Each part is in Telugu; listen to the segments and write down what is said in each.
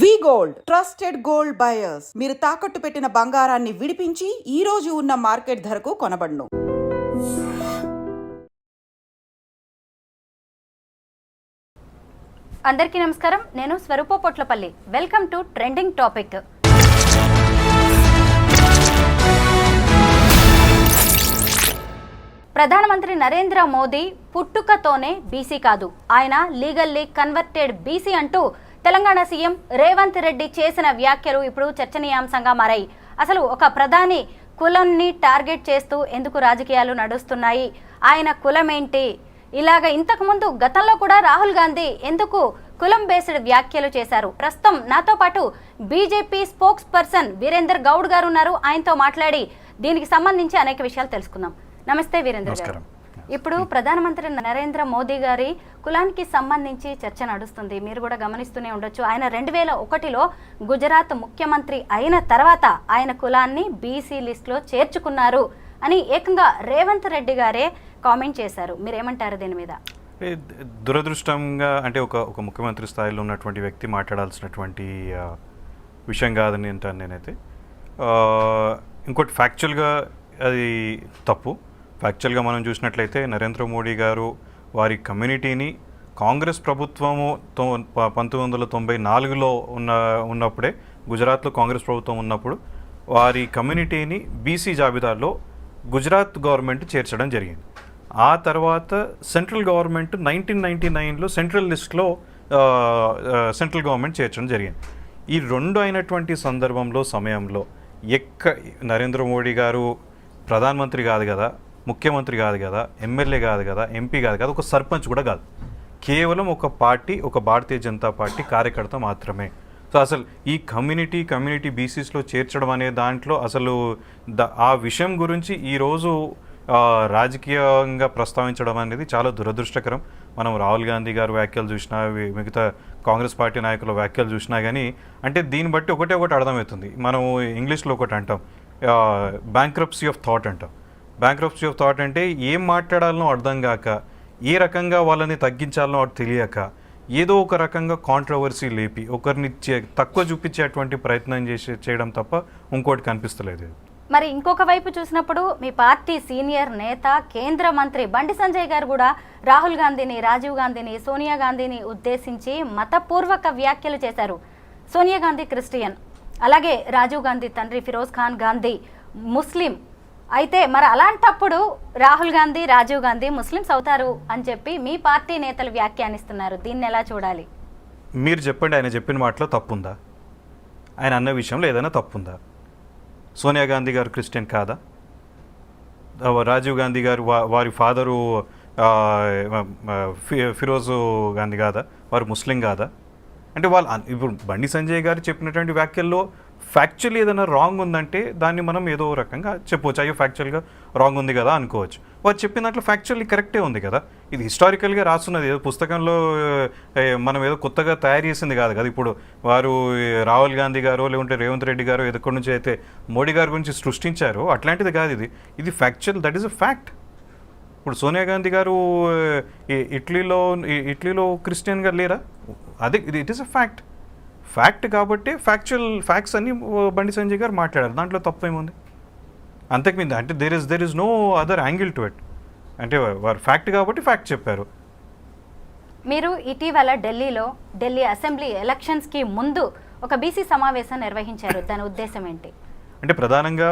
వి గోల్డ్ ట్రస్టెడ్ గోల్డ్ బయర్స్. మీరు తాకట్టు పెట్టిన బంగారాన్ని విడిపించి ఈ రోజు ఉన్న మార్కెట్ ధరకు కొనబడును. అందరికీ నమస్కారం. నేను Swaroopa Potlapalli. Welcome to trending topic. ప్రధానమంత్రి నరేంద్ర మోదీ పుట్టుకతోనే బీసీ కాదు, ఆయన లీగల్లీ కన్వర్టెడ్ బీసీ అంటూ తెలంగాణ సీఎం రేవంత్ రెడ్డి చేసిన వ్యాఖ్యలు ఇప్పుడు చర్చనీయాంశంగా మారాయి. అసలు ఒక ప్రధాని కులాన్ని టార్గెట్ చేస్తూ ఎందుకు రాజకీయాలు నడుస్తున్నాయి, ఆయన కులమేంటి, ఇలాగ ఇంతకుముందు గతంలో కూడా రాహుల్ గాంధీ ఎందుకు కులం బేస్డ్ వ్యాఖ్యలు చేశారు. ప్రస్తుతం నాతో పాటు BJP spokes person Virender Goud గారు ఉన్నారు. ఆయనతో మాట్లాడి దీనికి సంబంధించి అనేక విషయాలు తెలుసుకుందాం. నమస్తే వీరేందర్ గారు. ఇప్పుడు ప్రధానమంత్రి నరేంద్ర మోదీ గారి కులానికి సంబంధించి చర్చ నడుస్తుంది. మీరు కూడా గమనిస్తూనే ఉండొచ్చు. ఆయన 2001లో గుజరాత్ ముఖ్యమంత్రి అయిన తర్వాత ఆయన కులాన్ని బీసీ లిస్టులో చేర్చుకున్నారు అని ఏకంగా రేవంత్ రెడ్డి గారే కామెంట్ చేశారు. మీరేమంటారు దీని మీద? దురదృష్టంగా అంటే ఒక ముఖ్యమంత్రి స్థాయిలో ఉన్నటువంటి వ్యక్తి మాట్లాడాల్సినటువంటి విషయం కాదని అంటాను నేనైతే. ఇంకోటి ఫ్యాక్చువల్గా అది తప్పు. ఫ్యాక్చువల్గా మనం చూసినట్లయితే నరేంద్ర మోడీ గారు వారి కమ్యూనిటీని కాంగ్రెస్ ప్రభుత్వము 1994లో ఉన్నప్పుడే, గుజరాత్లో కాంగ్రెస్ ప్రభుత్వం ఉన్నప్పుడు వారి కమ్యూనిటీని బీసీ జాబితాలో గుజరాత్ గవర్నమెంట్ చేర్చడం జరిగింది. ఆ తర్వాత సెంట్రల్ గవర్నమెంట్ 1999లో సెంట్రల్ లిస్ట్లో సెంట్రల్ గవర్నమెంట్ చేర్చడం జరిగింది. ఈ రెండు అయినటువంటి సమయంలో నరేంద్ర మోడీ గారు ప్రధానమంత్రి కాదు కదా, ముఖ్యమంత్రి కాదు కదా, ఎమ్మెల్యే కాదు కదా, ఎంపీ కాదు కదా, ఒక సర్పంచ్ కూడా కాదు. కేవలం ఒక పార్టీ, ఒక భారతీయ జనతా పార్టీ కార్యకర్త మాత్రమే. సో అసలు ఈ కమ్యూనిటీ బీసీస్లో చేర్చడం అనే దాంట్లో అసలు ఆ విషయం గురించి ఈరోజు రాజకీయంగా ప్రస్తావించడం అనేది చాలా దురదృష్టకరం. మనం రాహుల్ గాంధీ గారు వ్యాఖ్యలు చూసినా, మిగతా కాంగ్రెస్ పార్టీ నాయకుల వ్యాఖ్యలు చూసినా కానీ అంటే దీన్ని బట్టి ఒకటి అర్థమవుతుంది. మనం ఇంగ్లీష్లో ఒకటి అంటాం, బ్యాంక్రప్సీ ఆఫ్ థాట్ అంటాం. బ్యాంక్రప్సీ ఆఫ్ థాట్ అంటే ఏం మాట్లాడాలనో అర్థం కాక, ఏ రకంగా వాళ్ళని తగ్గించాలనో అది తెలియక, ఏదో ఒక రకంగా కాంట్రవర్సీ లేపి ఒకరిని తక్కువ చూపించేటువంటి ప్రయత్నం చేయడం తప్ప ఇంకోటి కనిపిస్తలేదు. మరి ఇంకొక వైపు చూసినప్పుడు మీ పార్టీ సీనియర్ నేత, కేంద్ర మంత్రి బండి సంజయ్ గారు కూడా రాహుల్ గాంధీని, రాజీవ్ గాంధీని, సోనియా గాంధీని ఉద్దేశించి మతపూర్వక వ్యాఖ్యలు చేశారు. సోనియా గాంధీ క్రిస్టియన్, అలాగే రాజీవ్ గాంధీ తండ్రి ఫిరోజ్ ఖాన్ గాంధీ ముస్లిం. అయితే మరి అలాంటప్పుడు రాహుల్ గాంధీ, రాజీవ్ గాంధీ ముస్లిమ్స్ అవుతారు అని చెప్పి మీ పార్టీ నేతలు వ్యాఖ్యానిస్తున్నారు. దీన్ని ఎలా చూడాలి? మీరు చెప్పండి, ఆయన చెప్పిన మాటలో తప్పుందా? ఆయన అన్న విషయంలో ఏదైనా తప్పుందా? సోనియా గాంధీ గారు క్రిస్టియన్ కాదా? రాజీవ్ గాంధీ గారు వారి ఫాదరు ఫిరోజు గాంధీ కాదా? వారు ముస్లిం కాదా? అంటే ఇప్పుడు బండి సంజయ్ గారు చెప్పినటువంటి వ్యాఖ్యల్లో ఫ్యాక్చువల్లీ ఏదైనా రాంగ్ ఉందంటే దాన్ని మనం ఏదో రకంగా చెప్పవచ్చు, అయ్యో ఫ్యాక్చువల్గా రాంగ్ ఉంది కదా అనుకోవచ్చు. వారు చెప్పిన దాంట్లో ఫ్యాక్చువల్లీ కరెక్టే ఉంది కదా. ఇది హిస్టారికల్గా రాస్తున్నది, ఏదో పుస్తకంలో మనం ఏదో కొత్తగా తయారు చేసింది కాదు కదా. ఇప్పుడు వారు రాహుల్ గాంధీ గారు లేకుంటే రేవంత్ రెడ్డి గారు ఎక్కడి నుంచి అయితే మోడీ గారి గురించి సృష్టించారో అట్లాంటిది కాదు ఇది. ఇది factual, that is a fact. ఇప్పుడు సోనియా గాంధీ గారు ఇటలీలో క్రిస్టియన్గా లేరా? అదే ఇట్ ఈస్ అ ఫ్యాక్ట్ కాబట్టి ఫ్యాక్ట్స్ అన్ని బండి సంజయ్ గారు మాట్లాడారు. దాంట్లో తప్పేముంది? అంతకుమింద అంటే there is no other angle to it. అంటే వారు ఫ్యాక్ట్ కాబట్టి ఫ్యాక్ట్ చెప్పారు. మీరు ఇటీవల ఢిల్లీ అసెంబ్లీ ఎలక్షన్స్కి ముందు ఒక బీసీ సమావేశం నిర్వహించారు. దాని ఉద్దేశం ఏంటి? అంటే ప్రధానంగా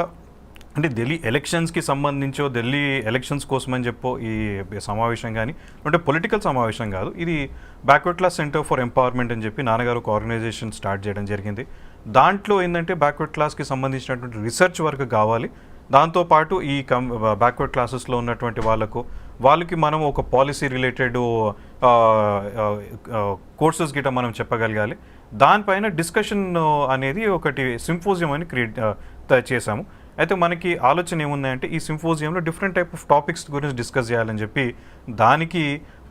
అంటే ఢిల్లీ ఎలక్షన్స్కి సంబంధించో, ఢిల్లీ ఎలక్షన్స్ కోసమని చెప్పో ఈ సమావేశం కానీ అంటే పొలిటికల్ సమావేశం కాదు. ఇది backward class centre for empowerment అని చెప్పి నాన్నగారు ఒక ఆర్గనైజేషన్ స్టార్ట్ చేయడం జరిగింది. దాంట్లో ఏంటంటే బ్యాక్వర్డ్ క్లాస్కి సంబంధించినటువంటి రీసెర్చ్ వర్క్ కావాలి. దాంతోపాటు ఈ బ్యాక్వర్డ్ క్లాసెస్లో ఉన్నటువంటి వాళ్ళకి మనం ఒక పాలసీ రిలేటెడ్ కోర్సెస్ గిట్ట మనం చెప్పగలగాలి. దానిపైన డిస్కషన్ అనేది ఒకటి సింపోజియం అని చేశాము. అయితే మనకి ఆలోచన ఏముందంటే ఈ సింపోజియంలో డిఫరెంట్ టైప్ ఆఫ్ టాపిక్స్ గురించి డిస్కస్ చేయాలని చెప్పి దానికి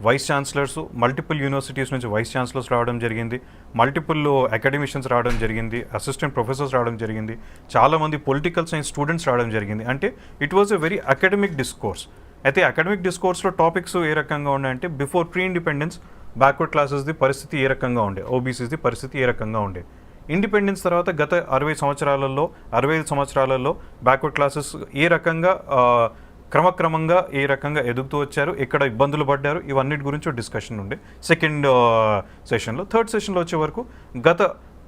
వైస్ ఛాన్సలర్స్, మల్టిపుల్ యూనివర్సిటీస్ నుంచి వైస్ ఛాన్సలర్స్ రావడం జరిగింది, మల్టిపుల్ అకాడమిషియన్స్ రావడం జరిగింది, అసిస్టెంట్ ప్రొఫెసర్స్ రావడం జరిగింది, చాలామంది పొలిటికల్ సైన్స్ స్టూడెంట్స్ రావడం జరిగింది. అంటే it was a very academic discourse. అయితే అకాడమిక్ డిస్కోర్స్లో టాపిక్స్ ఏ రకంగా ఉన్నాయంటే బిఫోర్ ప్రీ ఇండిపెండెన్స్ బ్యాక్వర్డ్ క్లాసెస్ది పరిస్థితి ఏ రకంగా ఉండే, ఓబీసీస్ది పరిస్థితి ఏ రకంగా ఉండే, ఇండిపెండెన్స్ తర్వాత గత 65 సంవత్సరాలలో బ్యాక్వర్డ్ క్లాసెస్ ఏ రకంగా క్రమక్రమంగా ఏ రకంగా ఎదుగుతూ వచ్చారు, ఎక్కడ ఇబ్బందులు పడ్డారు, ఇవన్నిటి గురించి డిస్కషన్ ఉండే సెకండ్ సెషన్లో. థర్డ్ సెషన్లో వచ్చే వరకు గత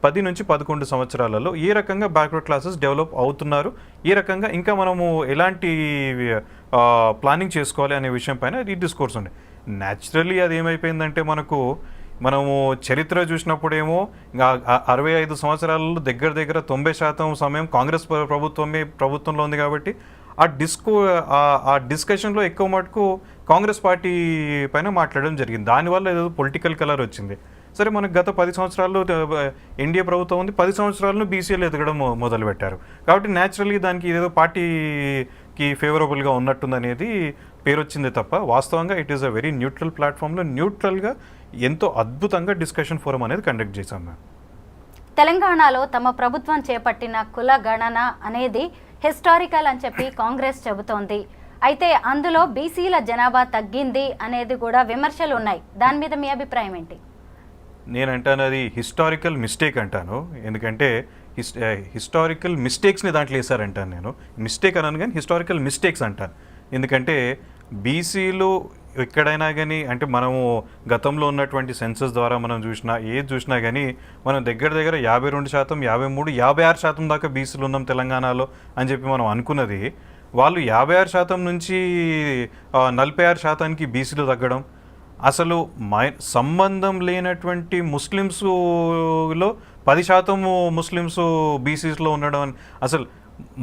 10 నుంచి 11 సంవత్సరాలలో ఏ రకంగా బ్యాక్వర్డ్ క్లాసెస్ డెవలప్ అవుతున్నారు, ఏ రకంగా ఇంకా మనము ఎలాంటి ప్లానింగ్ చేసుకోవాలి అనే విషయం పైన ఈ డిస్కోర్స్ ఉండే. న్యాచురల్లీ అది ఏమైపోయిందంటే మనము చరిత్ర చూసినప్పుడేమో 65 సంవత్సరాలలో దగ్గర 90% సమయం కాంగ్రెస్ ప్రభుత్వంలో ఉంది కాబట్టి ఆ డిస్కషన్లో ఎక్కువ మటుకు కాంగ్రెస్ పార్టీ పైన మాట్లాడడం జరిగింది. దానివల్ల ఏదో పొలిటికల్ కలర్ వచ్చింది. సరే, మనకు గత 10 సంవత్సరాల్లో ఎన్డీఏ ప్రభుత్వం ఉంది, 10 సంవత్సరాలను బీసీలు ఎదగడం మొదలుపెట్టారు. కాబట్టి న్యాచురల్లీ దానికి ఏదో పార్టీకి ఫేవరబుల్గా ఉన్నట్టుందనేది పేరు వచ్చిందే తప్ప వాస్తవంగా it is a very neutral ప్లాట్ఫామ్లో న్యూట్రల్గా ఎంతో అద్భుతంగా డిస్కషన్ ఫోరం అనేది కండక్ట్ చేశాం మేము. తెలంగాణలో తమ ప్రభుత్వం చేపట్టిన కుల గణన అనేది హిస్టారికల్ అని చెప్పి కాంగ్రెస్ చెబుతోంది. అయితే అందులో బీసీల జనాభా తగ్గింది అనేది కూడా విమర్శలు ఉన్నాయి. దాని మీద మీ అభిప్రాయం ఏంటి? నేనంటాను అది హిస్టారికల్ మిస్టేక్ అంటాను. ఎందుకంటే హిస్టారికల్ మిస్టేక్స్ని దాంట్లో వేశారంటాను. నేను మిస్టేక్ అనను కానీ హిస్టారికల్ మిస్టేక్స్ అంటాను. ఎందుకంటే బీసీలు ఎక్కడైనా కానీ అంటే మనము గతంలో ఉన్నటువంటి సెన్సస్ ద్వారా మనం ఏది చూసినా కానీ మనం దగ్గర 52%, 53%, 56% దాకా బీసీలు ఉన్నాం తెలంగాణలో అని చెప్పి మనం అనుకున్నది. వాళ్ళు 56% నుంచి 46%కి బీసీలు తగ్గడం, అసలు సంబంధం లేనటువంటి ముస్లిమ్స్లో 10% ముస్లిమ్స్ బీసీస్లో ఉండడం, అసలు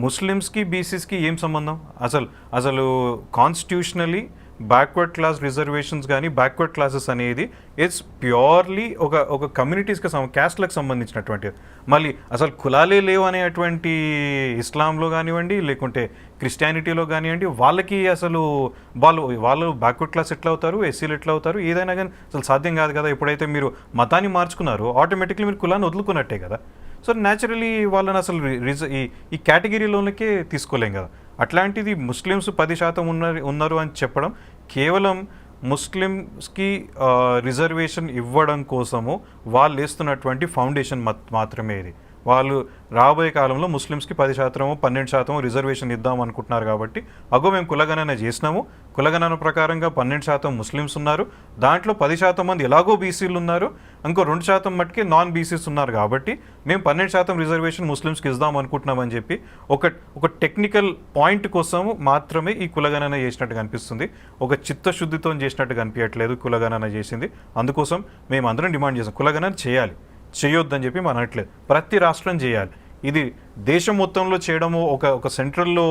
ముస్లిమ్స్కి బీసీస్కి ఏం సంబంధం? అసలు కాన్స్టిట్యూషనలీ బ్యాక్వర్డ్ క్లాస్ రిజర్వేషన్స్ కానీ బ్యాక్వర్డ్ క్లాసెస్ అనేది ఇట్స్ ప్యూర్లీ ఒక కమ్యూనిటీస్కి క్యాస్ట్లకు సంబంధించినటువంటిది. మళ్ళీ అసలు కులాలే లేవు అనేటువంటి ఇస్లాంలో కానివ్వండి, లేకుంటే క్రిస్టియానిటీలో కానివ్వండి, వాళ్ళకి అసలు వాళ్ళు బ్యాక్వర్డ్ క్లాస్ ఎట్లా అవుతారు, ఎస్సీలు ఎట్లా అవుతారు, ఏదైనా కానీ అసలు సాధ్యం కాదు కదా. ఎప్పుడైతే మీరు మతాన్ని మార్చుకున్నారో ఆటోమేటిక్లీ మీరు కులాన్ని వదులుకున్నట్టే కదా. సో న్యాచురలీ వాళ్ళని అసలు ఈ కేటగిరీలోనికే తీసుకోలేం కదా. అట్లాంటిది ముస్లిమ్స్ 10% ఉన్నారు అని చెప్పడం కేవలం ముస్లిమ్స్కి రిజర్వేషన్ ఇవ్వడం కోసము వాళ్ళు వేస్తున్నటువంటి ఫౌండేషన్ మాత్రమే ఇది. వాళ్ళు రాబోయే కాలంలో ముస్లిమ్స్కి 10%, 12% రిజర్వేషన్ ఇద్దాం అనుకుంటున్నారు. కాబట్టి మేము కులగణన చేసినాము. కులగణన ప్రకారంగా 12% ముస్లిమ్స్ ఉన్నారు, దాంట్లో 10% మంది ఎలాగో బీసీలు ఉన్నారు, ఇంకో 2% మట్టుకే నాన్ బీసీస్ ఉన్నారు. కాబట్టి మేము 12% రిజర్వేషన్ ముస్లిమ్స్కి ఇద్దాం అనుకుంటున్నామని చెప్పి ఒక టెక్నికల్ పాయింట్ కోసం మాత్రమే ఈ కులగణన చేసినట్టు కనిపిస్తుంది. ఒక చిత్తశుద్ధితో చేసినట్టు కనిపించట్లేదు కులగణన చేసింది. అందుకోసం మేము అందరం డిమాండ్ చేసాం, కులగణన చేయొద్దని చెప్పి మనం అనట్లేదు, ప్రతి రాష్ట్రం చేయాలి. ఇది దేశం మొత్తంలో చేయడము ఒక సెంట్రల్లో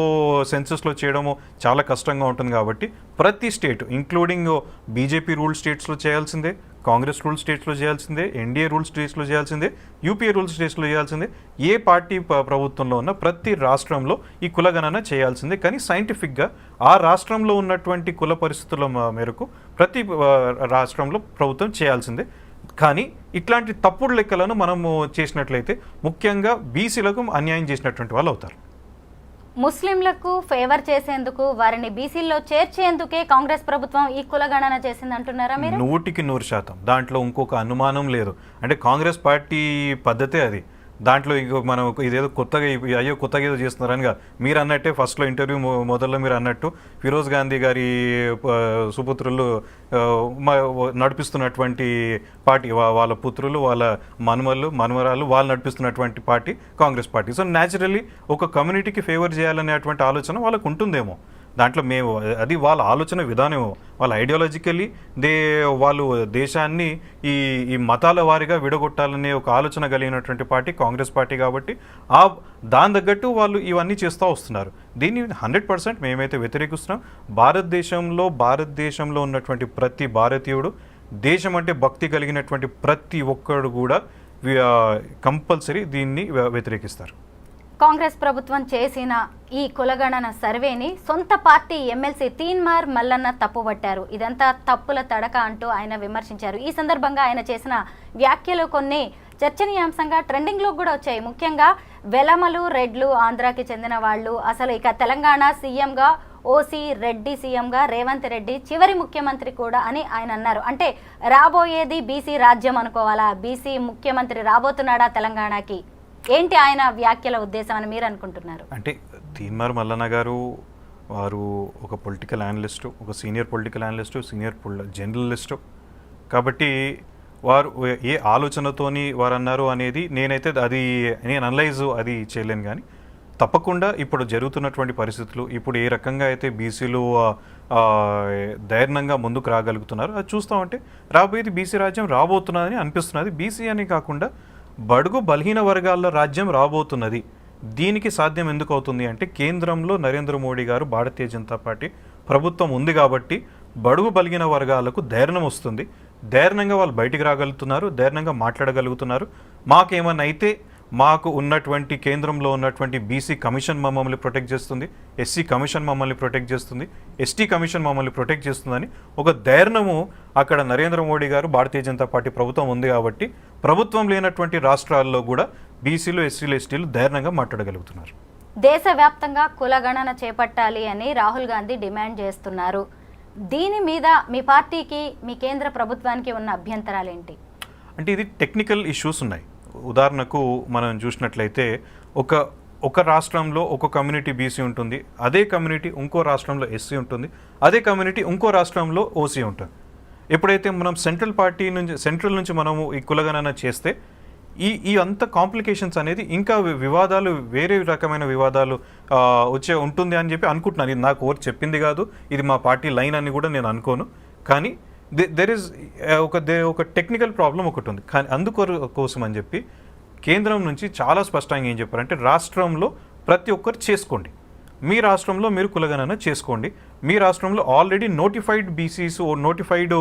సెన్సస్లో చేయడము చాలా కష్టంగా ఉంటుంది. కాబట్టి ప్రతి స్టేట్ ఇంక్లూడింగ్ బీజేపీ రూల్ స్టేట్స్లో చేయాల్సిందే, కాంగ్రెస్ రూల్ స్టేట్స్లో చేయాల్సిందే, ఎన్డీఏ రూల్ స్టేట్స్లో చేయాల్సిందే, యూపీఏ రూల్ స్టేట్స్లో చేయాల్సిందే, ఏ పార్టీ ప్రభుత్వంలో ఉన్న ప్రతి రాష్ట్రంలో ఈ కులగణన చేయాల్సిందే. కానీ సైంటిఫిక్గా ఆ రాష్ట్రంలో ఉన్నటువంటి కుల పరిస్థితుల మేరకు ప్రతి రాష్ట్రంలో ప్రభుత్వం చేయాల్సిందే. కానీ ఇట్లాంటి తప్పుడు లెక్కలను మనము చేసినట్లయితే ముఖ్యంగా బీసీలకు అన్యాయం చేసినటువంటి వాళ్ళు అవుతారు. ముస్లింలకు ఫేవర్ చేసేందుకు, వారిని బీసీల్లో చేర్చేందుకే కాంగ్రెస్ ప్రభుత్వం ఈ కులగణన చేసింది అంటున్నారా మీరు? 100% దాంట్లో ఇంకొక అనుమానం లేదు. అంటే కాంగ్రెస్ పార్టీ పద్ధతే అది. దాంట్లో మనం ఇదేదో కొత్తగా ఏదో చేస్తున్నారని కాదు. మీరు అన్నట్టే ఫస్ట్లో ఇంటర్వ్యూ మొదల్లో మీరు అన్నట్టు ఫిరోజ్ గాంధీ గారి సుపుత్రులు నడిపిస్తున్నటువంటి పార్టీ, వాళ్ళ పుత్రులు, వాళ్ళ మనమరాలు వాళ్ళు నడిపిస్తున్నటువంటి party Congress party. So naturally ఒక కమ్యూనిటీకి ఫేవర్ చేయాలనేటువంటి ఆలోచన వాళ్ళకు ఉంటుందేమో. దాంట్లో అది వాళ్ళ ఆలోచన విధానం, వాళ్ళ ఐడియాలజికల్లీ వాళ్ళు దేశాన్ని ఈ మతాల వారిగా విడగొట్టాలనే ఒక ఆలోచన కలిగినటువంటి పార్టీ కాంగ్రెస్ పార్టీ. కాబట్టి దాని తగ్గట్టు వాళ్ళు ఇవన్నీ చేస్తూ వస్తున్నారు. దీన్ని 100% మేమైతే వ్యతిరేకిస్తున్నాం. భారతదేశంలో ఉన్నటువంటి ప్రతి భారతీయుడు, దేశం అంటే భక్తి కలిగినటువంటి ప్రతి ఒక్కడు కూడా కంపల్సరీ దీన్ని వ్యతిరేకిస్తారు. కాంగ్రెస్ ప్రభుత్వం చేసిన ఈ కులగణన సర్వేని సొంత పార్టీ ఎమ్మెల్సీ తీన్మార్ మల్లన్న తప్పుపట్టారు. ఇదంతా తప్పుల తడక అంటూ ఆయన విమర్శించారు. ఈ సందర్భంగా ఆయన చేసిన వ్యాఖ్యలు కొన్ని చర్చనీయాంశంగా ట్రెండింగ్లో కూడా వచ్చాయి. ముఖ్యంగా వెలమలు, రెడ్లు, ఆంధ్రాకి చెందిన వాళ్ళు అసలు ఇక తెలంగాణ సీఎంగా ఓసీ రెడ్డి సీఎంగా రేవంత్ రెడ్డి చివరి ముఖ్యమంత్రి కూడా అని ఆయన అన్నారు. అంటే రాబోయేది బీసీ రాజ్యం అనుకోవాలా? బీసీ ముఖ్యమంత్రి రాబోతున్నాడా తెలంగాణకి? ఏంటి ఆయన వ్యాఖ్యల ఉద్దేశం అని మీరు అనుకుంటున్నారు? అంటే తీన్మార్ మల్లన్న గారు వారు ఒక పొలిటికల్ అనలిస్టు, ఒక senior political analyst, senior journalist. కాబట్టి వారు ఏ ఆలోచనతోని వారు అన్నారు అనేది నేను అనలైజ్ అది చేయలేను. కానీ తప్పకుండా ఇప్పుడు జరుగుతున్నటువంటి పరిస్థితులు, ఇప్పుడు ఏ రకంగా అయితే బీసీలు ధైర్యంగా ముందుకు రాగలుగుతున్నారు అది చూస్తామంటే రాబోయేది బీసీ రాజ్యం రాబోతున్నదని అనిపిస్తున్నది. బీసీ అని కాకుండా బడుగు బలహీన వర్గాల రాజ్యం రాబోతున్నది. దీనికి సాధ్యం ఎందుకు అవుతుంది అంటే కేంద్రంలో నరేంద్ర మోడీ గారు భారతీయ జనతా పార్టీ ప్రభుత్వం ఉంది కాబట్టి బడుగు బలిగిన వర్గాలకు ధైర్యం వస్తుంది. ధైర్యంగా వాళ్ళు బయటికి రాగలుగుతున్నారు, ధైర్యంగా మాట్లాడగలుగుతున్నారు. మాకేమన్నా అయితే మాకు ఉన్నటువంటి కేంద్రంలో ఉన్నటువంటి బీసీ కమిషన్ మమ్మల్ని ప్రొటెక్ట్ చేస్తుంది, ఎస్సీ కమిషన్ మమ్మల్ని ప్రొటెక్ట్ చేస్తుంది, ఎస్టీ కమిషన్ మమ్మల్ని ప్రొటెక్ట్ చేస్తుందని ఒక ధైర్యము అక్కడ నరేంద్ర మోడీ గారు భారతీయ జనతా పార్టీ ప్రభుత్వం ఉంది కాబట్టి ప్రభుత్వం లేనటువంటి రాష్ట్రాల్లో కూడా బీసీలు, ఎస్సీలు, ఎస్టీలు ధైర్యంగా మాట్లాడగలుగుతున్నారు. దేశవ్యాప్తంగా కులగణన చేపట్టాలి అని రాహుల్ గాంధీ డిమాండ్ చేస్తున్నారు. దీని మీద మీ పార్టీకి, మీ కేంద్ర ప్రభుత్వానికి ఉన్న అభ్యంతరాలు ఏంటి? అంటే ఇది టెక్నికల్ ఇష్యూస్ ఉన్నాయి. ఉదాహరణకు మనం చూసినట్లయితే ఒక రాష్ట్రంలో ఒక కమ్యూనిటీ బీసీ ఉంటుంది, అదే కమ్యూనిటీ ఇంకో రాష్ట్రంలో ఎస్సీ ఉంటుంది, అదే కమ్యూనిటీ ఇంకో రాష్ట్రంలో ఓసీ ఉంటుంది. ఎప్పుడైతే మనం సెంట్రల్ నుంచి మనము ఈ కులగణన చేస్తే ఈ అంత కాంప్లికేషన్స్ అనేది ఇంకా వివాదాలు, వేరే రకమైన వివాదాలు వచ్చే ఉంటుంది అని చెప్పి అనుకుంటున్నాను. ఇది నాకు ఎవరు చెప్పింది కాదు, ఇది మా పార్టీ లైన్ అని కూడా నేను అనుకోను. కానీ దెర్ ఈజ్ ఒక టెక్నికల్ ప్రాబ్లం ఒకటి ఉంది. కానీ అందుకోసం అని చెప్పి కేంద్రం నుంచి చాలా స్పష్టంగా ఏం చెప్పారంటే రాష్ట్రంలో ప్రతి ఒక్కరు చేసుకోండి, మీ రాష్ట్రంలో మీరు కులగణన చేసుకోండి, మీ రాష్ట్రంలో already notified BCs notified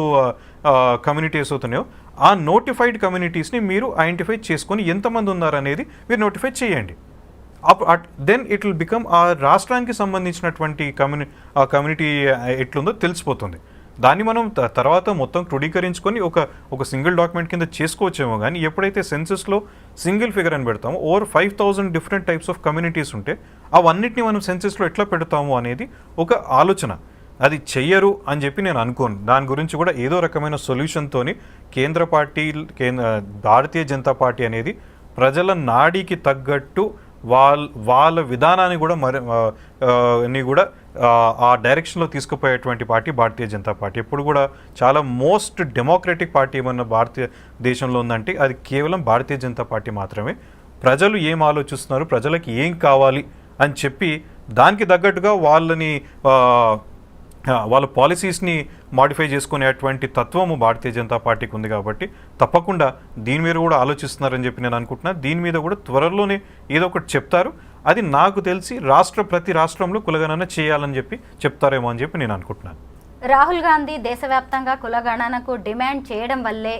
communities అవుతున్నాయో ఆ నోటిఫైడ్ కమ్యూనిటీస్ని మీరు ఐడెంటిఫై చేసుకొని ఎంతమంది ఉన్నారనేది మీరు నోటిఫై చేయండి. దెన్ ఇట్ విల్ బికమ్ ఆ రాష్ట్రానికి సంబంధించినటువంటి కమ్యూనిటీ ఎట్లుందో తెలిసిపోతుంది. దాన్ని మనం తర్వాత మొత్తం క్రోడీకరించుకొని ఒక సింగిల్ డాక్యుమెంట్ కింద చేసుకోవచ్చేమో. కానీ ఎప్పుడైతే సెన్సస్లో సింగిల్ ఫిగర్ అని పెడతామో over 5,000 different types of communities ఉంటే అవన్నిటిని మనం సెన్సస్లో ఎట్లా పెడతాము అనేది ఒక ఆలోచన. అది చెయ్యరు అని చెప్పి నేను అనుకోను. దాని గురించి కూడా ఏదో రకమైన సొల్యూషన్తోని భారతీయ జనతా పార్టీ అనేది ప్రజల నాడికి తగ్గట్టు వాళ్ళ విధానాన్ని కూడా ఆ డైరెక్షన్లో తీసుకుపోయేటువంటి పార్టీ భారతీయ జనతా పార్టీ. ఎప్పుడు కూడా చాలా మోస్ట్ డెమోక్రటిక్ పార్టీ ఏమన్నా భారతీయ దేశంలో ఉందంటే అది కేవలం భారతీయ జనతా పార్టీ మాత్రమే. ప్రజలు ఏం ఆలోచిస్తున్నారు, ప్రజలకి ఏం కావాలి అని చెప్పి దానికి తగ్గట్టుగా వాళ్ళ పాలసీస్ని మాడిఫై చేసుకునేటువంటి తత్వము భారతీయ జనతా పార్టీకి ఉంది. కాబట్టి తప్పకుండా దీని మీద కూడా ఆలోచిస్తున్నారని చెప్పి నేను అనుకుంటున్నా. దీని మీద కూడా త్వరలోనే ఏదో ఒకటి చెప్తారు. అది నాకు తెలిసి ప్రతి రాష్ట్రంలో కులగణన చేయాలని చెప్పి చెప్తారేమో అని చెప్పి నేను అనుకుంటున్నాను. రాహుల్ గాంధీ దేశవ్యాప్తంగా కులగణనకు డిమాండ్ చేయడం వల్లే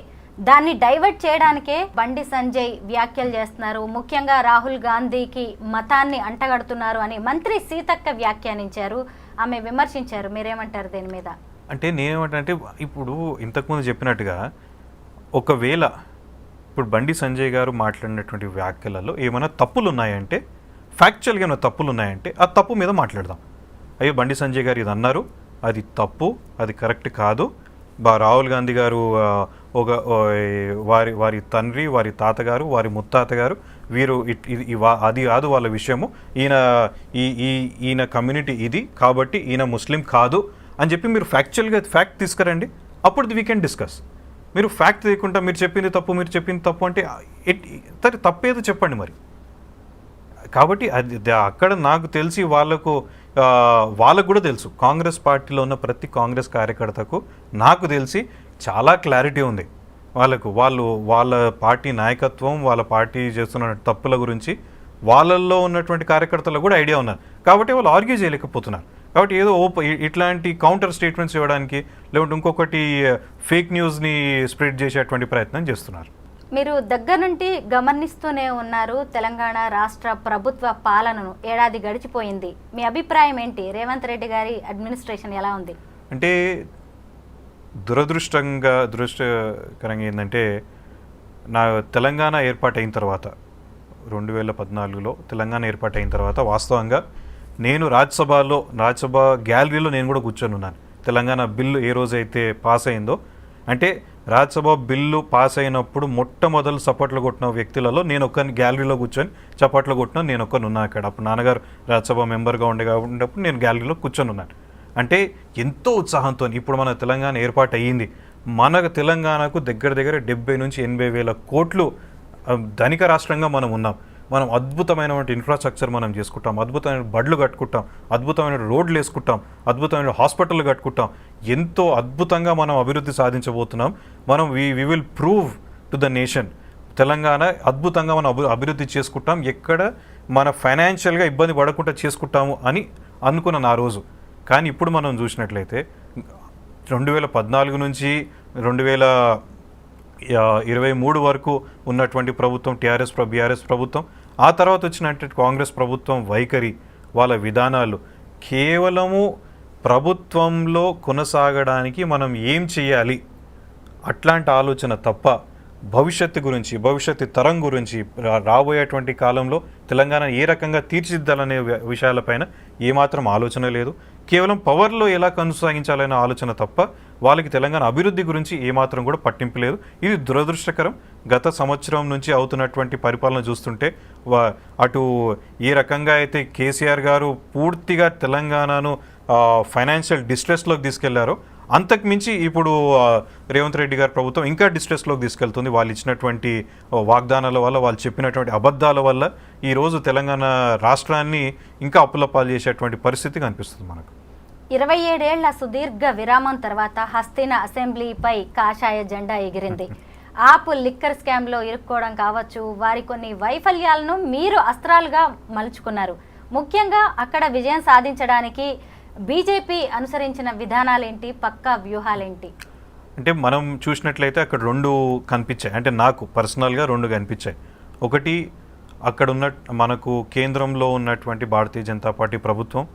దాన్ని డైవర్ట్ చేయడానికే బండి సంజయ్ వ్యాఖ్యలు చేస్తున్నారు. ముఖ్యంగా రాహుల్ గాంధీకి మతాన్ని అంటగడుతున్నారు అని మంత్రి సీతక్క వ్యాఖ్యానించారు. ఆమె విమర్శించారు. మీరేమంటారు దీని మీద? అంటే నేనేమంటే ఇప్పుడు ఇంతకుముందు చెప్పినట్టుగా ఒకవేళ ఇప్పుడు బండి సంజయ్ గారు మాట్లాడినటువంటి వ్యాఖ్యలలో ఏమైనా తప్పులు ఉన్నాయంటే, ఫ్యాక్చువల్గా ఏమైనా తప్పులు ఉన్నాయంటే ఆ తప్పు మీద మాట్లాడదాం. అయ్యో బండి సంజయ్ గారు ఇది అన్నారు, అది తప్పు, అది కరెక్ట్ కాదు. రాహుల్ గాంధీ గారు వారి తండ్రి, వారి తాతగారు, వారి ముత్తాతగారు వీరు అది కాదు వాళ్ళ విషయము, ఈయన కమ్యూనిటీ ఇది కాబట్టి ఈయన ముస్లిం కాదు అని చెప్పి మీరు ఫ్యాక్ట్ తీసుకురండి. అప్పుడు వీ కెన్ డిస్కస్. మీరు ఫ్యాక్ట్ తీయకుండా మీరు చెప్పింది తప్పు అంటే తప్పేదో చెప్పండి మరి. కాబట్టి అక్కడ నాకు తెలిసి వాళ్ళకు కూడా తెలుసు, కాంగ్రెస్ పార్టీలో ఉన్న ప్రతి కాంగ్రెస్ కార్యకర్తకు నాకు తెలిసి చాలా క్లారిటీ ఉంది. వాళ్ళ పార్టీ నాయకత్వం, వాళ్ళ పార్టీ చేస్తున్న తప్పుల గురించి వాళ్ళల్లో ఉన్నటువంటి కార్యకర్తలకు కూడా ఐడియా ఉన్నారు. కాబట్టి వాళ్ళు ఆర్గ్యూ చేయలేకపోతున్నారు. కాబట్టి ఏదో ఇట్లాంటి కౌంటర్ స్టేట్మెంట్స్ ఇవ్వడానికి లేకుంటే ఇంకొకటి ఫేక్ న్యూస్ని స్ప్రెడ్ చేసేటువంటి ప్రయత్నం చేస్తున్నారు. మీరు దగ్గర నుండి గమనిస్తూనే ఉన్నారు తెలంగాణ రాష్ట్ర ప్రభుత్వ పాలనను. ఏడాది గడిచిపోయింది. మీ అభిప్రాయం ఏంటి? రేవంత్ రెడ్డి గారి అడ్మినిస్ట్రేషన్ ఎలా ఉంది? అంటే దురదృష్టకరంగా ఏంటంటే తెలంగాణ ఏర్పాటైన తర్వాత 2014లో తెలంగాణ ఏర్పాటైన తర్వాత వాస్తవంగా నేను రాజ్యసభ గ్యాలరీలో నేను కూడా కూర్చొని ఉన్నాను. తెలంగాణ బిల్లు ఏ రోజైతే పాస్ అయిందో, అంటే రాజ్యసభ బిల్లు పాస్ అయినప్పుడు మొట్టమొదలు చప్పట్లు కొట్టిన వ్యక్తులలో నేను ఒక్కరిని గ్యాలరీలో కూర్చొని చప్పట్లు కొట్టిన నేను ఒక్కరిని ఉన్నాను అక్కడ. అప్పుడు నాన్నగారు రాజ్యసభ మెంబర్గా ఉండేటప్పుడు నేను గ్యాలరీలో కూర్చొని ఉన్నాను. అంటే ఎంతో ఉత్సాహంతో ఇప్పుడు మన తెలంగాణ ఏర్పాటు అయ్యింది. మన తెలంగాణకు దగ్గర 70 నుంచి 80 వేల కోట్లు ధనిక రాష్ట్రంగా మనం ఉన్నాం. మనం అద్భుతమైనటువంటి ఇన్ఫ్రాస్ట్రక్చర్ మనం చేసుకుంటాం, అద్భుతమైన బడులు కట్టుకుంటాం, అద్భుతమైన రోడ్లు వేసుకుంటాం, అద్భుతమైన హాస్పిటల్ కట్టుకుంటాం. ఎంతో అద్భుతంగా మనం అభివృద్ధి సాధించబోతున్నాం. మనం we will prove to the nation. Telangana అద్భుతంగా మనం అభివృద్ధి చేసుకుంటాం, ఎక్కడ మన ఫైనాన్షియల్గా ఇబ్బంది పడకుండా చేసుకుంటాము అని అనుకున్నాను ఆ రోజు. కానీ ఇప్పుడు మనం చూసినట్లయితే 2014 నుంచి 2023 వరకు ఉన్నటువంటి ప్రభుత్వం బీఆర్ఎస్ ప్రభుత్వం, ఆ తర్వాత వచ్చినటువంటి కాంగ్రెస్ ప్రభుత్వం వైఖరి, వాళ్ళ విధానాలు కేవలము ప్రభుత్వంలో కొనసాగడానికి మనం ఏం చేయాలి అట్లాంటి ఆలోచన తప్ప భవిష్యత్తు తరం గురించి రాబోయేటువంటి కాలంలో తెలంగాణ ఏ రకంగా తీర్చిదిద్దాలనే విషయాలపైన ఏమాత్రం ఆలోచన లేదు. కేవలం పవర్లో ఎలా కొనసాగించాలనే ఆలోచన తప్ప వాళ్ళకి తెలంగాణ అభివృద్ధి గురించి ఏమాత్రం కూడా పట్టింపు లేదు. ఇది దురదృష్టకరం. గత సంవత్సరం నుంచి అవుతున్నటువంటి పరిపాలన చూస్తుంటే అటు ఏ రకంగా అయితే కేసీఆర్ గారు పూర్తిగా తెలంగాణను ఫైనాన్షియల్ డిస్ట్రెస్లోకి తీసుకెళ్లారో, అంతకు మించి ఇప్పుడు రేవంత్ రెడ్డి గారి ప్రభుత్వం ఇంకా డిస్ట్రెస్లోకి తీసుకెళ్తుంది. వాళ్ళు ఇచ్చినటువంటి వాగ్దానాల వల్ల, వాళ్ళు చెప్పినటువంటి అబద్ధాల వల్ల ఈరోజు తెలంగాణ రాష్ట్రాన్ని ఇంకా అప్పులపాలు చేసేటువంటి పరిస్థితి కనిపిస్తుంది మనకు. 27 ఏళ్ల సుదీర్ఘ విరామం తర్వాత హస్తిన అసెంబ్లీపై కాషాయ జెండా ఎగిరింది. ఆపు లిక్కర్ స్కామ్లో ఇరుక్కోవడం కావచ్చు, వారి కొన్ని వైఫల్యాలను మీరు అస్త్రాలుగా మలుచుకున్నారు. ముఖ్యంగా అక్కడ విజయం సాధించడానికి బీజేపీ అనుసరించిన విధానాలేంటి, పక్కా వ్యూహాలేంటి? అంటే మనం చూసినట్లయితే అక్కడ 2 కనిపించాయి. అంటే నాకు పర్సనల్గా 2 కనిపించాయి. ఒకటి, అక్కడ ఉన్న మనకు కేంద్రంలో ఉన్నటువంటి భారతీయ జనతా పార్టీ ప్రభుత్వం,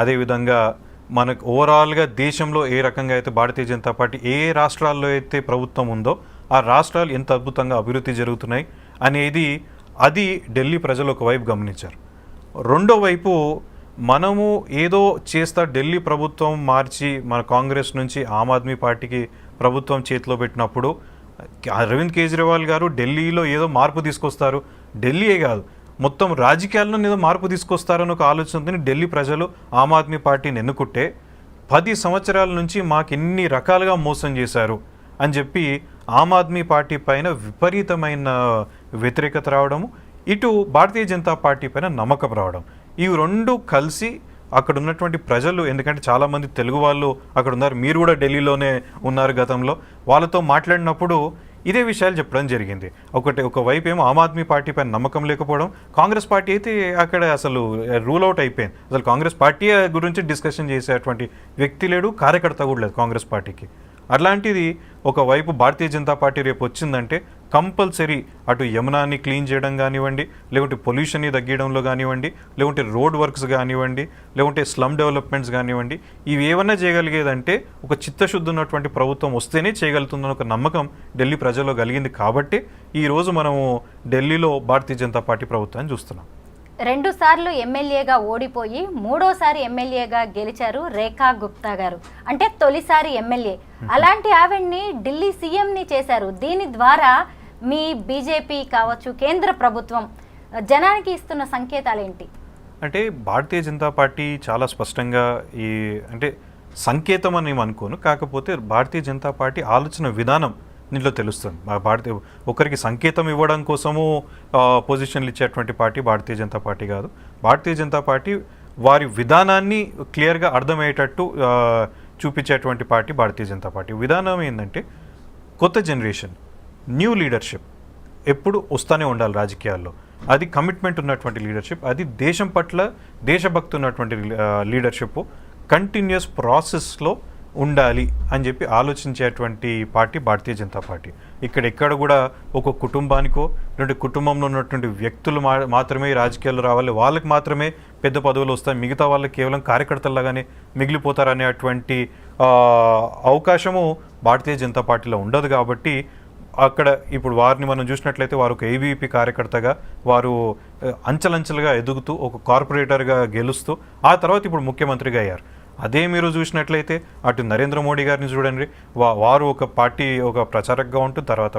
అదేవిధంగా మనకు ఓవరాల్గా దేశంలో ఏ రకంగా అయితే భారతీయ జనతా పార్టీ ఏ రాష్ట్రాల్లో అయితే ప్రభుత్వం ఉందో ఆ రాష్ట్రాలు ఎంత అద్భుతంగా అభివృద్ధి జరుగుతున్నాయి అనేది అది ఢిల్లీ ప్రజలు ఒకవైపు గమనించారు. రెండో వైపు మనము ఏదో చేస్తా ఢిల్లీ ప్రభుత్వం మార్చి మన కాంగ్రెస్ నుంచి ఆమ్ ఆద్మీ పార్టీకి ప్రభుత్వం చేతిలో పెట్టినప్పుడు అరవింద్ కేజ్రీవాల్ గారు ఢిల్లీలో ఏదో మార్పు తీసుకొస్తారు, ఢిల్లీయే కాదు మొత్తం రాజకీయాల్లో ఏదో మార్పు తీసుకొస్తారని ఒక ఆలోచనతో ఢిల్లీ ప్రజలు ఆమ్ ఆద్మీ పార్టీని ఎన్నుకుంటే 10 సంవత్సరాల నుంచి మాకు ఎన్ని రకాలుగా మోసం చేశారు అని చెప్పి ఆమ్ ఆద్మీ పార్టీ పైన విపరీతమైన వ్యతిరేకత రావడము, ఇటు భారతీయ జనతా పార్టీ పైన నమ్మకం రావడం, ఈ 2 కలిసి అక్కడ ఉన్నటువంటి ప్రజలు, ఎందుకంటే చాలామంది తెలుగు వాళ్ళు అక్కడ ఉన్నారు, మీరు కూడా ఢిల్లీలోనే ఉన్నారు గతంలో, వాళ్ళతో మాట్లాడినప్పుడు ఇదే విషయాలు చెప్పడం జరిగింది. ఒకవైపు ఏమో ఆమ్ ఆద్మీ పార్టీ పైన నమ్మకం లేకపోవడం, కాంగ్రెస్ పార్టీ అయితే అక్కడ అసలు రూల్ అవుట్ అయిపోయింది. అసలు కాంగ్రెస్ పార్టీ గురించి డిస్కషన్ చేసేటువంటి వ్యక్తి లేడు, కార్యకర్త కూడా లేదు కాంగ్రెస్ పార్టీకి. అట్లాంటిది ఒకవైపు భారతీయ జనతా పార్టీ రేపు వచ్చిందంటే కంపల్సరీ అటు యమునాని క్లీన్ చేయడం కానివ్వండి, లేకుంటే పొల్యూషన్ని తగ్గించడంలో కానివ్వండి, లేకుంటే రోడ్ వర్క్స్ కానివ్వండి, లేకుంటే స్లమ్ డెవలప్మెంట్స్ కానివ్వండి, ఇవి ఏమన్నా చేయగలిగేదంటే ఒక చిత్తశుద్ధి ఉన్నటువంటి ప్రభుత్వం వస్తేనే చేయగలుగుతుందని ఒక నమ్మకం ఢిల్లీ ప్రజల్లో కలిగింది. కాబట్టి ఈరోజు మనము ఢిల్లీలో భారతీయ జనతా పార్టీ ప్రభుత్వాన్ని చూస్తున్నాం. 2 సార్లు ఎమ్మెల్యేగా ఓడిపోయి 3వసారి ఎమ్మెల్యేగా గెలిచారు రేఖా గుప్తా గారు. అంటే తొలిసారి ఎమ్మెల్యే. అలాంటి ఆవిడ్ని ఢిల్లీ సీఎంని చేశారు. దీని ద్వారా మీ బీజేపీ కావచ్చు, కేంద్ర ప్రభుత్వం జనానికి ఇస్తున్న సంకేతాలేంటి? అంటే భారతీయ జనతా పార్టీ చాలా స్పష్టంగా అంటే సంకేతం అని నేను అనుకోను, కాకపోతే భారతీయ జనతా పార్టీ ఆలోచన విధానం దీంట్లో తెలుస్తుంది. ఒకరికి సంకేతం ఇవ్వడం కోసము పొజిషన్లు ఇచ్చేటువంటి పార్టీ భారతీయ జనతా పార్టీ కాదు. భారతీయ జనతా పార్టీ వారి విధానాన్ని క్లియర్గా అర్థమయ్యేటట్టు చూపించేటువంటి పార్టీ భారతీయ జనతా పార్టీ. విధానం ఏంటంటే కొత్త జనరేషన్, న్యూ లీడర్షిప్ ఎప్పుడు వస్తూనే ఉండాలి రాజకీయాల్లో. అది కమిట్మెంట్ ఉన్నటువంటి లీడర్షిప్, అది దేశం పట్ల దేశభక్తి ఉన్నటువంటి లీడర్షిప్ కంటిన్యూస్ ప్రాసెస్లో ఉండాలి అని చెప్పి ఆలోచించేటువంటి పార్టీ భారతీయ జనతా పార్టీ. ఎక్కడ కూడా ఒక కుటుంబానికో రెండు కుటుంబంలో ఉన్నటువంటి వ్యక్తులు మాత్రమే రాజకీయాల్లో రావాలి, వాళ్ళకి మాత్రమే పెద్ద పదవులు వస్తాయి, మిగతా వాళ్ళకి కేవలం కార్యకర్తల్లాగానే మిగిలిపోతారనేటువంటి అవకాశము భారతీయ జనతా పార్టీలో ఉండదు. కాబట్టి అక్కడ ఇప్పుడు వారిని మనం చూసినట్లయితే వారు ఒక ఏబీపీ కార్యకర్తగా వారు అంచెలంచెలుగా ఎదుగుతూ ఒక కార్పొరేటర్గా గెలుస్తూ ఆ తర్వాత ఇప్పుడు ముఖ్యమంత్రిగా అయ్యారు. అదే మీరు చూసినట్లయితే అటు నరేంద్ర మోడీ గారిని చూడండి, వారు ఒక పార్టీ ఒక ప్రచారకగా ఉంటూ తర్వాత